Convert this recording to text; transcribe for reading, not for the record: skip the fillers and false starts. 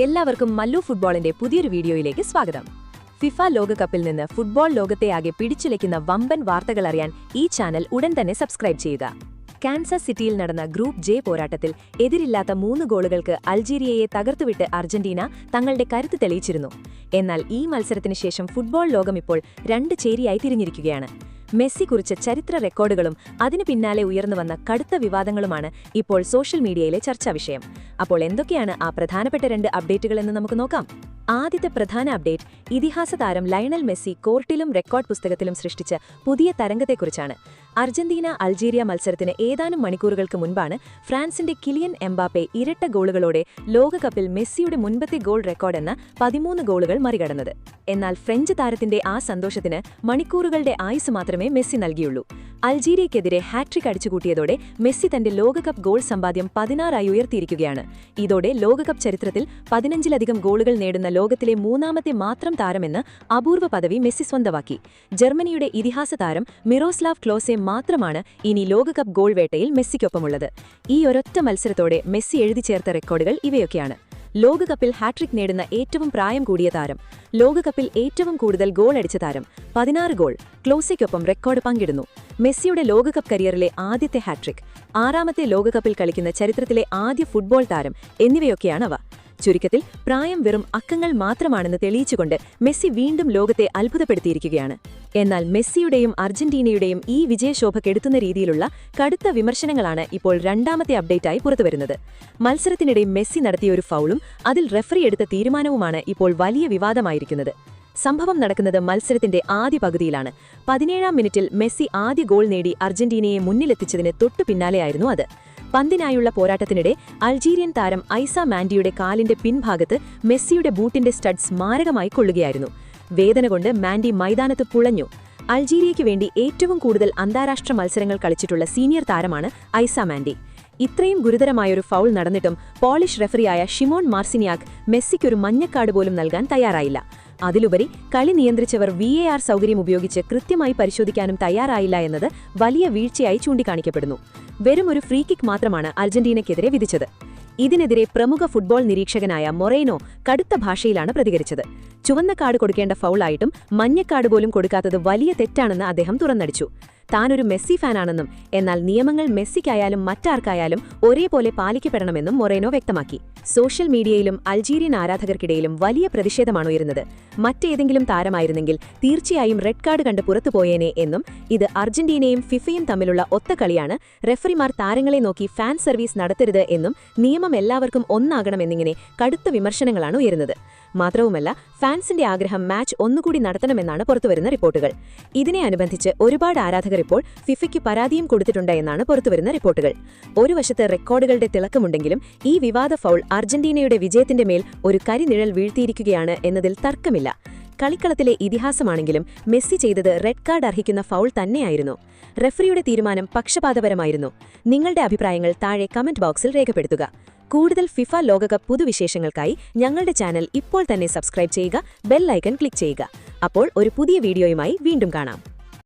എല്ലാവർക്കും മല്ലു ഫുട്ബോളിന്റെ പുതിയൊരു വീഡിയോയിലേക്ക് സ്വാഗതം. ഫിഫ ലോകകപ്പിൽ നിന്ന് ഫുട്ബോൾ ലോകത്തെ ആകെ പിടിച്ചുലയ്ക്കുന്ന വമ്പൻ വാർത്തകൾ അറിയാൻ ഈ ചാനൽ ഉടൻ തന്നെ സബ്സ്ക്രൈബ് ചെയ്യുക. കാൻസസ് സിറ്റിയിൽ നടന്ന ഗ്രൂപ്പ് ജെ പോരാട്ടത്തിൽ എതിരില്ലാത്ത 3 ഗോളുകൾക്ക് അൾജീരിയയെ തകർത്തുവിട്ട് അർജന്റീന തങ്ങളുടെ കരുത്ത് തെളിയിച്ചിരുന്നു. എന്നാൽ ഈ മത്സരത്തിന് ശേഷം ഫുട്ബോൾ ലോകം ഇപ്പോൾ 2 ചേരിയായി തിരിഞ്ഞിരിക്കുകയാണ്. മെസ്സി കുറിച്ച ചരിത്ര റെക്കോർഡുകളും അതിനു പിന്നാലെ ഉയർന്നുവന്ന കടുത്ത വിവാദങ്ങളുമാണ് ഇപ്പോൾ സോഷ്യൽ മീഡിയയിലെ ചർച്ചാ വിഷയം. അപ്പോൾ എന്തൊക്കെയാണ് ആ പ്രധാനപ്പെട്ട 2 അപ്ഡേറ്റുകളെന്ന് നമുക്ക് നോക്കാം. ആദ്യത്തെ പ്രധാന അപ്ഡേറ്റ് ഇതിഹാസ താരം ലയണൽ മെസ്സി കോർട്ടിലും റെക്കോർഡ് പുസ്തകത്തിലും സൃഷ്ടിച്ച പുതിയ തരംഗത്തെക്കുറിച്ചാണ്. അർജന്റീന അൾജീരിയ മത്സരത്തിന് ഏതാനും മണിക്കൂറുകൾക്ക് മുൻപാണ് ഫ്രാൻസിന്റെ കിലിയൻ എംബാപ്പെ ഇരട്ട ഗോളുകളോടെ ലോകകപ്പിൽ മെസ്സിയുടെ മുൻപത്തെ ഗോൾ റെക്കോർഡ് എന്ന 13 ഗോളുകൾ മറികടന്നത്. എന്നാൽ ഫ്രഞ്ച് താരത്തിന്റെ ആ സന്തോഷത്തിന് മണിക്കൂറുകളുടെ ആയുസ് മാത്രമേ മെസ്സി നൽകിയുള്ളൂ. അൾജീരിയയ്ക്കെതിരെ ഹാട്രിക് അടിച്ചുകൂട്ടിയതോടെ മെസ്സി തന്റെ ലോകകപ്പ് ഗോൾ സമ്പാദ്യം 16 ഉയർത്തിയിരിക്കുകയാണ്. ഇതോടെ ലോകകപ്പ് ചരിത്രത്തിൽ 15ലധികം ഗോളുകൾ നേടുന്ന ലോകത്തിലെ 3ാമത്തെ മാത്രം താരമെന്ന് അപൂർവ പദവി മെസ്സി സ്വന്തമാക്കി. ജർമ്മനിയുടെ ഇതിഹാസ താരം മിറോസ്ലാവ് ക്ലോസെ മാത്രമാണ് ഇനി ലോകകപ്പ് ഗോൾ വേട്ടയിൽ മെസ്സിക്കൊപ്പമുള്ളത്. ഈ ഒരൊറ്റ മത്സരത്തോടെ മെസ്സി എഴുതി ചേർത്ത റെക്കോർഡുകൾ ഇവയൊക്കെയാണ്. ലോകകപ്പിൽ ഹാട്രിക് നേടുന്ന ഏറ്റവും പ്രായം കൂടിയ താരം, ലോകകപ്പിൽ ഏറ്റവും കൂടുതൽ ഗോൾ അടിച്ച താരം, 16 ഗോൾ, ക്ലോസയ്ക്കൊപ്പം റെക്കോർഡ് പങ്കിടുന്നു. മെസ്സിയുടെ ലോകകപ്പ് കരിയറിലെ ആദ്യത്തെ ഹാട്രിക്, 6ാമത്തെ ലോകകപ്പിൽ കളിക്കുന്ന ചരിത്രത്തിലെ ആദ്യ ഫുട്ബോൾ താരം എന്നിവയൊക്കെയാണവ. ചുരുക്കത്തിൽ പ്രായം വെറും അക്കങ്ങൾ മാത്രമാണെന്ന് തെളിയിച്ചുകൊണ്ട് മെസ്സി വീണ്ടും ലോകത്തെ അത്ഭുതപ്പെടുത്തിയിരിക്കുകയാണ്. എന്നാൽ മെസ്സിയുടെയും അർജന്റീനയുടെയും ഈ വിജയശോഭ കെടുത്തുന്ന രീതിയിലുള്ള കടുത്ത വിമർശനങ്ങളാണ് ഇപ്പോൾ 2ാമത്തെ അപ്ഡേറ്റായി പുറത്തുവരുന്നത്. മത്സരത്തിനിടെ മെസ്സി നടത്തിയ ഒരു ഫൗളും അതിൽ റെഫറി എടുത്ത തീരുമാനവുമാണ് ഇപ്പോൾ വലിയ വിവാദമായിരിക്കുന്നത്. സംഭവം നടക്കുന്നത് മത്സരത്തിന്റെ ആദ്യ പകുതിയിലാണ്. 17ാം മിനിറ്റിൽ മെസ്സി ആദ്യ ഗോൾ നേടി അർജന്റീനയെ മുന്നിലെത്തിച്ചതിന് തൊട്ടു പിന്നാലെയായിരുന്നു അത്. പന്തിനായുള്ള പോരാട്ടത്തിനിടെ അൾജീരിയൻ താരം ഐസ മാൻഡിയുടെ കാലിന്റെ പിൻഭാഗത്ത് മെസ്സിയുടെ ബൂട്ടിന്റെ സ്റ്റഡ്സ് മാരകമായി കൊള്ളുകയായിരുന്നു. വേദന കൊണ്ട് മാൻഡി മൈതാനത്ത് പുളഞ്ഞു. അൾജീരിയയ്ക്ക് വേണ്ടി ഏറ്റവും കൂടുതൽ അന്താരാഷ്ട്ര മത്സരങ്ങൾ കളിച്ചിട്ടുള്ള സീനിയർ താരമാണ് ഐസ മാൻഡി. ഇത്രയും ഗുരുതരമായൊരു ഫൗൾ നടന്നിട്ടും പോളിഷ് റെഫറിയായ ഷിമോൺ മാർസിനിയാക് മെസ്സിക്കൊരു മഞ്ഞക്കാർഡ് പോലും നൽകാൻ തയ്യാറായില്ല. അതിലുപരി കളി നിയന്ത്രിച്ചവർ VAR സൗകര്യം ഉപയോഗിച്ച് കൃത്യമായി പരിശോധിക്കാനും തയ്യാറായില്ല എന്നത് വലിയ വീഴ്ചയായി ചൂണ്ടിക്കാണിക്കപ്പെടുന്നു. വെറും ഒരു ഫ്രീ കിക്ക് മാത്രമാണ് അർജന്റീനയ്ക്കെതിരെ വിധിച്ചത്. ഇതിനെതിരെ പ്രമുഖ ഫുട്ബോൾ നിരീക്ഷകനായ മൊറൈനോ കടുത്ത ഭാഷയിലാണ് പ്രതികരിച്ചത്. ചുവന്ന കാർഡ് കൊടുക്കേണ്ട ഫൗളായിട്ടും മഞ്ഞക്കാർഡ് പോലും കൊടുക്കാത്തത് വലിയ തെറ്റാണെന്ന് അദ്ദേഹം തുറന്നടിച്ചു. താനൊരു മെസ്സി ഫാനാണെന്നും എന്നാൽ നിയമങ്ങൾ മെസ്സിക്കായാലും മറ്റാർക്കായാലും ഒരേപോലെ പാലിക്കപ്പെടണമെന്നും മൊറൈനോ വ്യക്തമാക്കി. സോഷ്യൽ മീഡിയയിലും അൾജീരിയൻ ആരാധകർക്കിടയിലും വലിയ പ്രതിഷേധമാണ് ഉയരുന്നത്. മറ്റേതെങ്കിലും താരമായിരുന്നെങ്കിൽ തീർച്ചയായും റെഡ് കാർഡ് കണ്ട് പുറത്തുപോയേനെ എന്നും ഇത് അർജന്റീനയും ഫിഫയും തമ്മിലുള്ള ഒത്തകളിയാണ്, റെഫറിമാർ താരങ്ങളെ നോക്കി ഫാൻ സർവീസ് നടത്തരുത് എന്നും നിയമം എല്ലാവർക്കും ഒന്നാകണമെന്നിങ്ങനെ കടുത്ത വിമർശനങ്ങളാണ് ഉയരുന്നത്. മാത്രവുമല്ല, ഫാൻസിന്റെ ആഗ്രഹം മാച്ച് ഒന്നുകൂടി നടത്തണമെന്നാണ് പുറത്തുവരുന്ന റിപ്പോർട്ടുകൾ. ഇതിനെ അനുബന്ധിച്ച് ഒരുപാട് ആരാധകർ ഇപ്പോൾ ഫിഫയ്ക്ക് പരാതിയും കൊടുത്തിട്ടുണ്ട് എന്നാണ് പുറത്തുവരുന്ന റിപ്പോർട്ടുകൾ. ഒരു വശത്ത് റെക്കോർഡുകളുടെ തിളക്കമുണ്ടെങ്കിലും ഈ വിവാദ ഫൗൾ അർജന്റീനയുടെ വിജയത്തിന്റെ മേൽ ഒരു കരിനിഴൽ വീഴ്ത്തിയിരിക്കുകയാണ് എന്നതിൽ തർക്കമില്ല. കളിക്കളത്തിലെ ഇതിഹാസമാണെങ്കിലും മെസ്സി ചെയ്തത് റെഡ് കാർഡ് അർഹിക്കുന്ന ഫൗൾ തന്നെയായിരുന്നു. റെഫറിയുടെ തീരുമാനം പക്ഷപാതപരമായിരുന്നു. നിങ്ങളുടെ അഭിപ്രായങ്ങൾ താഴെ കമന്റ് ബോക്സിൽ രേഖപ്പെടുത്തുക. കൂടുതൽ ഫിഫ ലോകകപ്പ് പുതുവിശേഷങ്ങൾക്കായി ഞങ്ങളുടെ ചാനൽ ഇപ്പോൾ തന്നെ സബ്സ്ക്രൈബ് ചെയ്യുക, ബെൽ ഐക്കൺ ക്ലിക്ക് ചെയ്യുക. അപ്പോൾ ഒരു പുതിയ വീഡിയോയുമായി വീണ്ടും കാണാം.